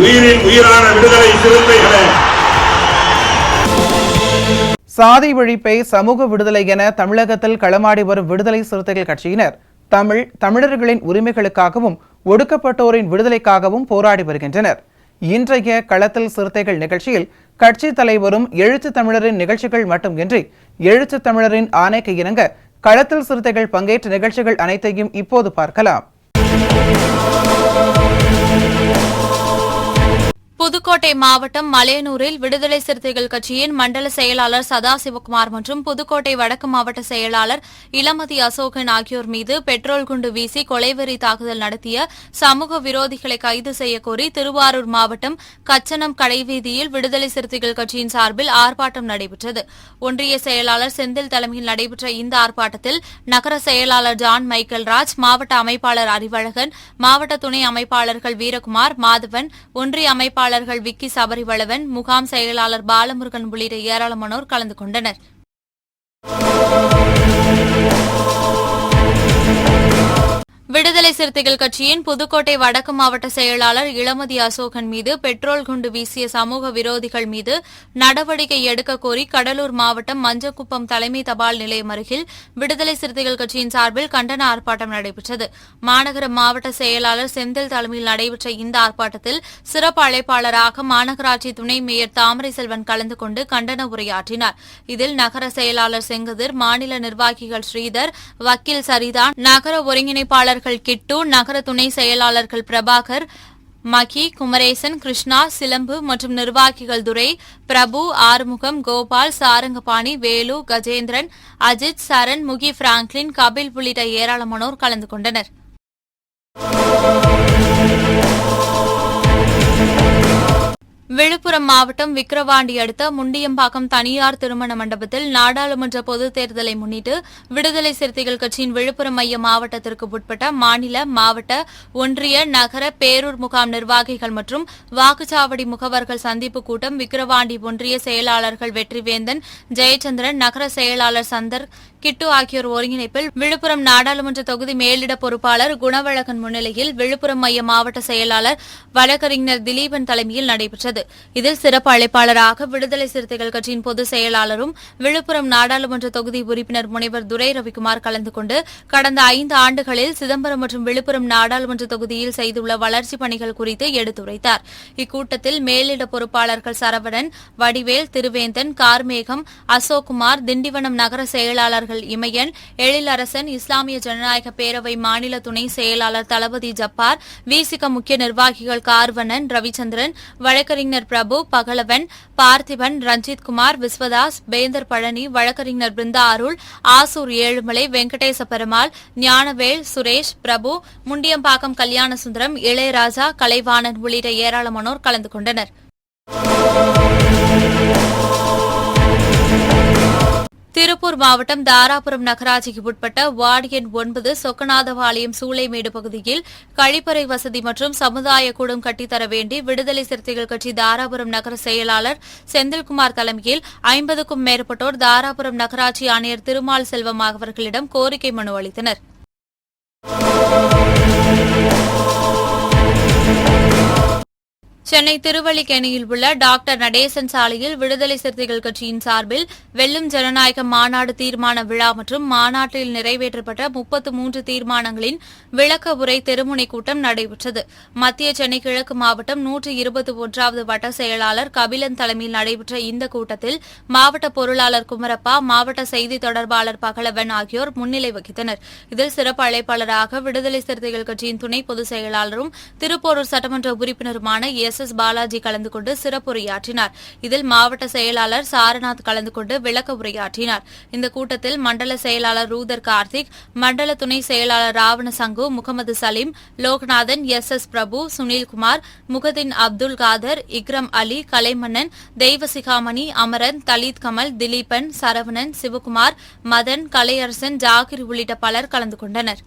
உயிரின் உயிரான விடுதலை சிறுத்தைகளே, சாதி ஒழிப்பை சமூக விடுதலை என தமிழகத்தில் களமாடி வரும் விடுதலை சிறுத்தைகள் கட்சியினர் தமிழர்களின் உரிமைகளுக்காகவும் ஒடுக்கப்பட்டோரின் விடுதலைக்காகவும் போராடி வருகின்றனர். இன்றைய களத்தில் சிறுத்தைகள் நிகழ்ச்சியில் கட்சி தலைவரும் எழுத்து தமிழரின் நிகழ்ச்சிகள் மட்டுமின்றி எழுத்து தமிழரின் ஆணைக்கு இணங்க களத்தில் சிறுத்தைகள் பங்கேற்ற நிகழ்ச்சிகள் அனைத்தையும் இப்போது பார்க்கலாம். புதுக்கோட்டை மாவட்டம் மலையனூரில் விடுதலை சிறுத்தைகள் கட்சியின் மண்டல செயலாளர் சதாசிவகுமார் மற்றும் புதுக்கோட்டை வடக்கு மாவட்ட செயலாளர் இளமதி அசோகன் ஆகியோர் மீது பெட்ரோல் குண்டு வீசி கொலைவெறி தாக்குதல் நடத்திய சமூக விரோதிகளை கைது செய்யக்கோரி திருவாரூர் மாவட்டம் கச்சனம் கடைவீதியில் விடுதலை சிறுத்தைகள் கட்சியின் சார்பில் ஆர்ப்பாட்டம் நடைபெற்றது. ஒன்றிய செயலாளர் செந்தில் தலைமையில் நடைபெற்ற இந்த ஆர்ப்பாட்டத்தில் நகர செயலாளர் ஜான் மைக்கேல் ராஜ், மாவட்ட அமைப்பாளர் அறிவழகன், மாவட்ட துணை அமைப்பாளர்கள் வீரகுமார், மாதவன், ஒன்றிய அமைப்பாளர் விக்கி சபரிவளவன், முகாம் செயலாளர் பாலமுருகன் உள்ளிட்ட ஏராளமானோர் கலந்து கொண்டனர். விடுதலை சிறுத்தைகள் கட்சியின் புதுக்கோட்டை வடக்கு மாவட்ட செயலாளர் இளமதி அசோகன் மீது பெட்ரோல் குண்டு வீசிய சமூக விரோதிகள் மீது நடவடிக்கை எடுக்க கோரி கடலூர் மாவட்டம் மஞ்சக்குப்பம் தலைமை தபால் நிலையம் அருகில் விடுதலை சிறுத்தைகள் கட்சியின் சார்பில் கண்டன ஆர்ப்பாட்டம் நடைபெற்றது. மாநகர மாவட்ட செயலாளர் செந்தில் தலைமையில் நடைபெற்ற இந்த ஆர்ப்பாட்டத்தில் சிறப்பு அழைப்பாளராக மாநகராட்சி துணை மேயர் தாமரை செல்வன் கலந்து கொண்டு கண்டன உரையாற்றினார். இதில் நகர செயலாளர் செங்கதிர், மாநில நிர்வாகிகள் ஸ்ரீதர், வக்கீல் சரிதான், நகர ஒருங்கிணைப்பாளர் கிட்டு, நகர துணை செயலாளர்கள் பிரபாகர், மகி, குமரேசன், கிருஷ்ணா, சிலம்பு மற்றும் நிர்வாகிகள் துரை, பிரபு, ஆறுமுகம், கோபால், சாரங்கபாணி, வேலு, கஜேந்திரன், அஜித், சரண், முகி, பிராங்க்லின், கபில் உள்ளிட்ட ஏராளமானோர் கலந்து கொண்டனர். விழுப்புரம் மாவட்டம் விக்கிரவாண்டி அடுத்த முண்டியம்பாக்கம் தனியார் திருமண மண்டபத்தில் நாடாளுமன்ற பொதுத் தேர்தலை முன்னிட்டு விடுதலை சிறுத்தைகள் கட்சியின் விழுப்புரம் மைய மாவட்டத்திற்கு உட்பட்ட மாநில, மாவட்ட, ஒன்றிய, நகர, பேரூர் முகாம் நிர்வாகிகள் மற்றும் வாக்குச்சாவடி முகவர்கள் சந்திப்பு கூட்டம் விக்கிரவாண்டி ஒன்றிய செயலாளர்கள் வெற்றிவேந்தன், ஜெயச்சந்திரன், நகர செயலாளர் சந்தர், கிட்டு ஆகியோர் ஒருங்கிணைப்பில் விழுப்புரம் நாடாளுமன்ற தொகுதி மேலிட பொறுப்பாளர் குணவழகன் முன்னிலையில் விழுப்புரம் மைய மாவட்ட செயலாளர் வழக்கறிஞர் திலீபன் தலைமையில் நடைபெற்றது. இதில் சிறப்பு அழைப்பாளராக விடுதலை சிறுத்தைகள் கட்சியின் பொதுச் செயலாளரும் விழுப்புரம் நாடாளுமன்ற தொகுதி உறுப்பினர் முனைவர் துரை ரவிக்குமார் கலந்து கொண்டு கடந்த 5 ஆண்டுகளில் சிதம்பரம் மற்றும் விழுப்புரம் நாடாளுமன்ற தொகுதியில் செய்துள்ள வளர்ச்சிப் பணிகள் குறித்து எடுத்துரைத்தார். இக்கூட்டத்தில் மேலிட பொறுப்பாளர்கள் சரவணன், வடிவேல், திருவேந்தன், கார்மேகம், அசோக்குமார், திண்டிவனம் நகர செயலாளர்கள் இமயன், எழிலரசன், இஸ்லாமிய ஜனநாயக பேரவை மாநில துணை செயலாளர் தளபதி ஜப்பார், விசிக முக்கிய நிர்வாகிகள் கார்வனன், ரவிச்சந்திரன், வழக்கறிஞர் பிரபு, பகலவன், பார்த்திபன், ரஞ்சித்குமார், விஸ்வதாஸ், பேந்தர் பழனி, வழக்கறிஞர் பிருந்தா அருள், ஆசூர் ஏழுமலை, வெங்கடேச பெருமாள், ஞானவேல், சுரேஷ், பிரபு, முண்டியம்பாக்கம் கல்யாணசுந்தரம், இளையராஜா, கலைவாணன் உள்ளிட்ட ஏராளமானோர் கலந்து கொண்டனர். திருப்பூர் மாவட்டம் தாராபுரம் நகராட்சிக்கு உட்பட்ட வார்டு எண் 9 சொக்கநாதபாளையம் சூளைமேடு பகுதியில் கழிப்பறை வசதி மற்றும் சமுதாய கூடம் கட்டித்தர வேண்டி விடுதலை சிறுத்தைகள் கட்சி தாராபுரம் நகர செயலாளர் செந்தில்குமார் தலைமையில் 50க்கும் மேற்பட்டோர் தாராபுரம் நகராட்சி ஆணையர் திருமால் செல்வம் அவர்களிடம் கோரிக்கை மனு அளித்தனர். சென்னை திருவல்லிக்கேணியில் உள்ள டாக்டர் நடேசன் சாலையில் விடுதலை சிறுத்தைகள் கட்சியின் சார்பில் வெல்லும் ஜனநாயக மாநாடு தீர்மான விழா மற்றும் மாநாட்டில் நிறைவேற்றப்பட்ட 33 தீர்மானங்களின் விளக்க உரை தெருமுனை கூட்டம் நடைபெற்றது. மத்திய சென்னை கிழக்கு மாவட்டம் 121வது வட்ட செயலாளர் கபிலன் தலைமையில் நடைபெற்ற இந்த கூட்டத்தில் மாவட்ட பொருளாளர் குமரப்பா, மாவட்ட செய்தி தொடர்பாளர் பகலவன் ஆகியோர் முன்னிலை வகித்தனர். இதில் சிறப்பு அழைப்பாளராக விடுதலை சிறுத்தைகள் கட்சியின் துணை பொதுச் செயலாளரும் திருப்போரூர் சட்டமன்ற உறுப்பினருமான எஸ் SS பாலாஜி கலந்து கொண்டு சிறப்புரையாற்றினார். இதில் மாவட்ட செயலாளர் சாரநாத் கலந்து கொண்டு விளக்க உரையாற்றினார். இந்த கூட்டத்தில் மண்டல செயலாளர் ரூதர் கார்த்திக், மண்டல துணை செயலாளர் ராவண சங்கு, முகமது சலீம், லோக்நாதன், SS பிரபு, சுனில்குமார், முகதீன் அப்துல் காதர், இக்ரம் அலி, கலைமன்னன், தெய்வசிகாமணி, அமரன், தலித் கமல், திலீபன், சரவணன், சிவகுமார், மதன், கலையரசன், ஜாகிர் உள்ளிட்ட பலர் கலந்து கொண்டனர்.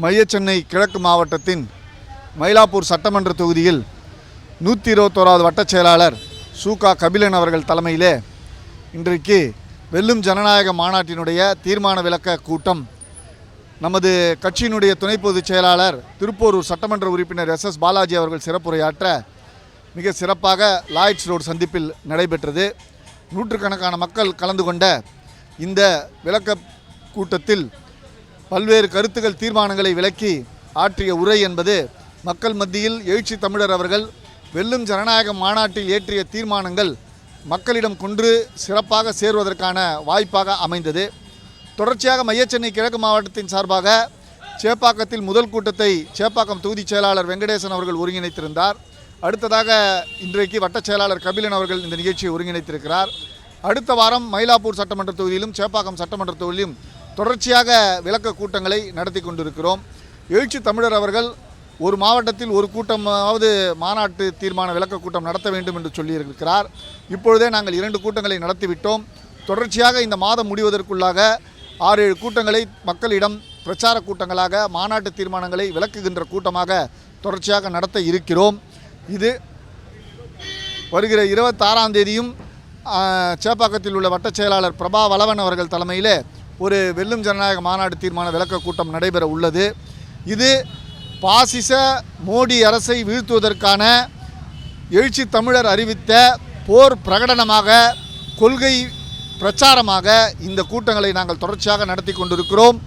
மையச்சென்னை கிழக்கு மாவட்டத்தின் மயிலாப்பூர் சட்டமன்ற தொகுதியில் 121வது வட்டச் செயலாளர் சூகா கபிலன் அவர்கள் தலைமையிலே இன்றைக்கு வெல்லும் ஜனநாயக மாநாட்டினுடைய தீர்மான விளக்க கூட்டம் நமது கட்சியினுடைய துணை பொதுச் செயலாளர் திருப்போரூர் சட்டமன்ற உறுப்பினர் SS பாலாஜி அவர்கள் சிறப்புரையாற்ற மிக சிறப்பாக லாய்ட்ஸ் ரோடு சந்திப்பில் நடைபெற்றது. நூற்றுக்கணக்கான மக்கள் கலந்து கொண்ட இந்த விளக்க கூட்டத்தில் பல்வேறு கருத்துக்கள் தீர்மானங்களை விளக்கி ஆற்றிய உரை என்பது மக்கள் மத்தியில் எழுச்சி தமிழர் அவர்கள் வெல்லும் ஜனநாயக மாநாட்டில் ஏற்றிய தீர்மானங்கள் மக்களிடம் கொன்று சிறப்பாக சேருவதற்கான வாய்ப்பாக அமைந்தது. தொடர்ச்சியாக மையச்சென்னை கிழக்கு மாவட்டத்தின் சார்பாக சேப்பாக்கத்தில் முதல் கூட்டத்தை சேப்பாக்கம் தொகுதி செயலாளர் வெங்கடேசன் அவர்கள் ஒருங்கிணைத்திருந்தார். அடுத்ததாக இன்றைக்கு வட்டச் செயலாளர் கபிலன் அவர்கள் இந்த நிகழ்ச்சியை ஒருங்கிணைத்திருக்கிறார். அடுத்த வாரம் மயிலாப்பூர் சட்டமன்ற தொகுதியிலும் சேப்பாக்கம் சட்டமன்ற தொகுதியிலும் தொடர்ச்சியாக விளக்க கூட்டங்களை நடத்தி கொண்டிருக்கிறோம். எழுச்சி தமிழர் அவர்கள் ஒரு மாவட்டத்தில் ஒரு கூட்டமாவது மாநாட்டு தீர்மான விளக்க கூட்டம் நடத்த வேண்டும் என்று சொல்லியிருக்கிறார். இப்பொழுதே நாங்கள் 2 கூட்டங்களை நடத்திவிட்டோம். தொடர்ச்சியாக இந்த மாதம் முடிவதற்குள்ளாக 6-7 கூட்டங்களை மக்களிடம் பிரச்சார கூட்டங்களாக மாநாட்டு தீர்மானங்களை விளக்குகின்ற கூட்டமாக தொடர்ச்சியாக நடத்த இருக்கிறோம். இது வருகிற 26ஆம் தேதியும் சேப்பாக்கத்தில் உள்ள வட்டச் செயலாளர் பிரபா வளவன் அவர்கள் தலைமையில் ஒரு வெல்லும் ஜனநாயக மாநாடு தீர்மான விளக்க கூட்டம் நடைபெற உள்ளது. இது பாசிச மோடி அரசை வீழ்த்துவதற்கான எழுச்சி தமிழர் அறிவித்த போர் பிரகடனமாக, கொள்கை பிரச்சாரமாக இந்த கூட்டங்களை நாங்கள் தொடர்ச்சியாக நடத்தி கொண்டிருக்கிறோம்.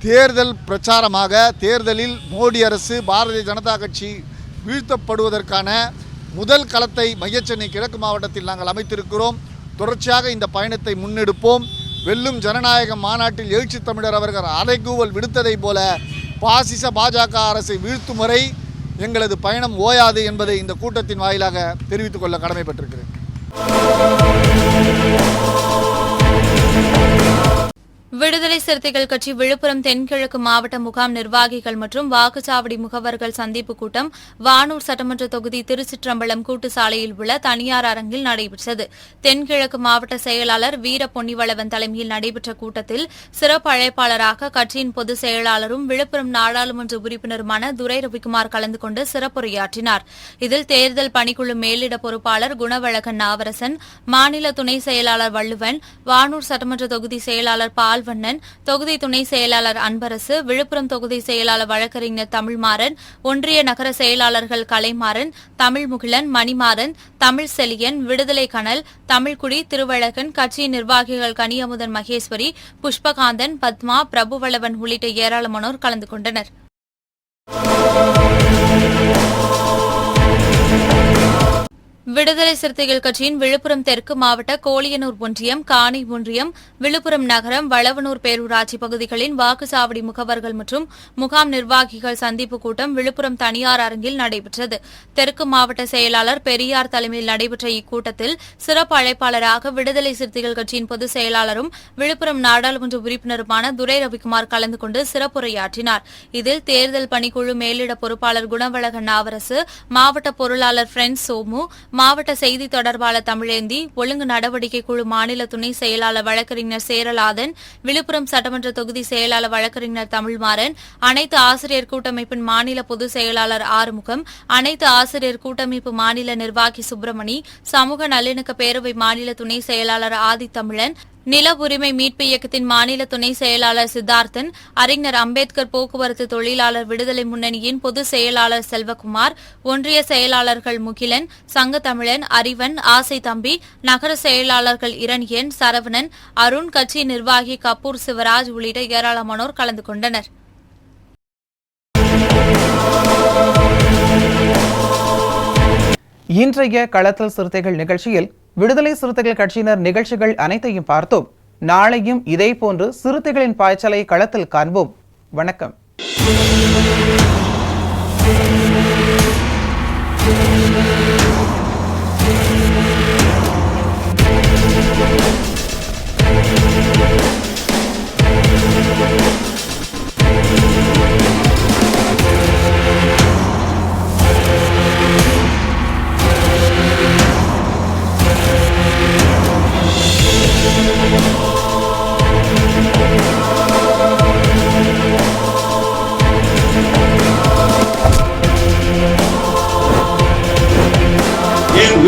தேர்தல் பிரச்சாரமாக, தேர்தலில் மோடி அரசு பாரதிய ஜனதா கட்சி வீழ்த்தப்படுவதற்கான முதல் களத்தை மையச்சென்னை கிழக்கு மாவட்டத்தில் நாங்கள் அமைத்திருக்கிறோம். தொடர்ச்சியாக இந்த பயணத்தை முன்னெடுப்போம். வெல்லும் ஜனநாயக மாநாட்டில் எழுச்சி தமிழர் அவர்கள் அறைகூவல் விடுத்ததை போல பாசிச பாஜக அரசை வீழ்த்தும் வரை எங்களது பயணம் ஓயாது என்பதை இந்த கூட்டத்தின் வாயிலாக தெரிவித்துக் கொள்ள கடமைப்பட்டிருக்கிறேன். விடுதலை சிறுத்தைகள் கட்சி விழுப்புரம் தென்கிழக்கு மாவட்ட முகாம் நிர்வாகிகள் மற்றும் வாக்குச்சாவடி முகவர்கள் சந்திப்பு கூட்டம் வானூர் சட்டமன்ற தொகுதி திருச்சிற்றம்பலம் கூட்டு சாலையில் உள்ள தனியார் அரங்கில் நடைபெற்றது. தென்கிழக்கு மாவட்ட செயலாளர் வீர பொன்னிவளவன் தலைமையில் நடைபெற்ற கூட்டத்தில் சிறப்பு அழைப்பாளராக கட்சியின் பொதுச் செயலாளரும் விழுப்புரம் நாடாளுமன்ற உறுப்பினருமான துரை ரவிக்குமார் கலந்து கொண்டு சிறப்புரையாற்றினார். இதில் தேர்தல் பணிக்குழு மேலிட பொறுப்பாளர் குணவழகன் நாவரசன், மாநில துணை செயலாளர் வள்ளுவன், வானூர் சட்டமன்ற தொகுதி செயலாளர் பால்வண்ணன், தொகுதி துணை செயலாளர் அன்பரசு, விழுப்புரம் தொகுதி செயலாளர் வழக்கறிஞர் தமிழ்மாறன், ஒன்றிய நகர செயலாளர்கள் கலைமாறன், தமிழ்முகிலன், மணிமாறன், தமிழ் செலியன், விடுதலை கனல், தமிழ்குடி, திருவழகன், கட்சியின் நிர்வாகிகள் கனியமுதன் மகேஸ்வரி, புஷ்பகாந்தன், பத்மா, பிரபுவளவன் உள்ளிட்ட ஏராளமானோர் கலந்து கொண்டனர். விடுதலை சிறுத்தைகள் கட்சியின் விழுப்புரம் தெற்கு மாவட்ட கோலியனூர் ஒன்றியம், காணை ஒன்றியம், விழுப்புரம் நகரம், வளவனூர் பேரூராட்சி பகுதிகளின் வாக்குச்சாவடி முகவர்கள் மற்றும் முகாம் நிர்வாகிகள் சந்திப்பு கூட்டம் விழுப்புரம் தனியார் அரங்கில் நடைபெற்றது. தெற்கு மாவட்ட செயலாளர் பெரியார் தலைமையில் நடைபெற்ற இக்கூட்டத்தில் சிறப்பு அழைப்பாளராக விடுதலை சிறுத்தைகள் கட்சியின் பொதுச் செயலாளரும் விழுப்புரம் நாடாளுமன்ற உறுப்பினருமான துரை ரவிக்குமார் கலந்து கொண்டு சிறப்புரையாற்றினார். இதில் தேர்தல் பணிக்குழு மேலிட பொறுப்பாளர் குணவழகன் நாவரசு, மாவட்ட பொருளாளர் பிரெண்ட்ஸ் சோமு, மாவட்ட செய்தி தொடர்பாளர் தமிழேந்தி, ஒழுங்கு நடவடிக்கை குழு மாநில துணை செயலாளர் வழக்கறிஞர் சேரலாதன், விழுப்புரம் சட்டமன்ற தொகுதி செயலாளர் வழக்கறிஞர் தமிழ்மாறன், அனைத்து ஆசிரியர் கூட்டமைப்பின் மாநில பொதுச் செயலாளர் ஆறுமுகம், அனைத்து ஆசிரியர் கூட்டமைப்பு மாநில நிர்வாகி சுப்பிரமணி, சமூக நல்லிணக்க பேரவை மாநில துணை செயலாளர் ஆதித்தமிழன், நில உரிமை மீட்பு இயக்கத்தின் மாநில துணை செயலாளர் சித்தார்த்தன், அறிஞர் அம்பேத்கர் போக்குவரத்து தொழிலாளர் விடுதலை முன்னணியின் பொதுச் செயலாளர் செல்வகுமார், ஒன்றிய செயலாளர்கள் முகிலன், சங்க தமிழன், அறிவன், ஆசை தம்பி, நகர செயலாளர்கள் இரணியன், சரவணன், அருண், கட்சி நிர்வாகி கபூர் சிவராஜ் உள்ளிட்ட ஏராளமானோர் கலந்து கொண்டனர். இன்றைய களத்தல் சிறுத்தைகள் நிகழ்ச்சியில் விடுதலை சிறுத்தைகள் கட்சியினர் நிகழ்ச்சிகள் அனைத்தையும் பார்த்தோம். நாளையும் இதேபோன்று சிறுத்தைகளின் பாய்ச்சலை களத்தில் காண்போம். வணக்கம்.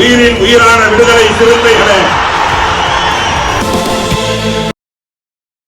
உயிரின் உயிரான விடுதலை சிறுத்தைகளே,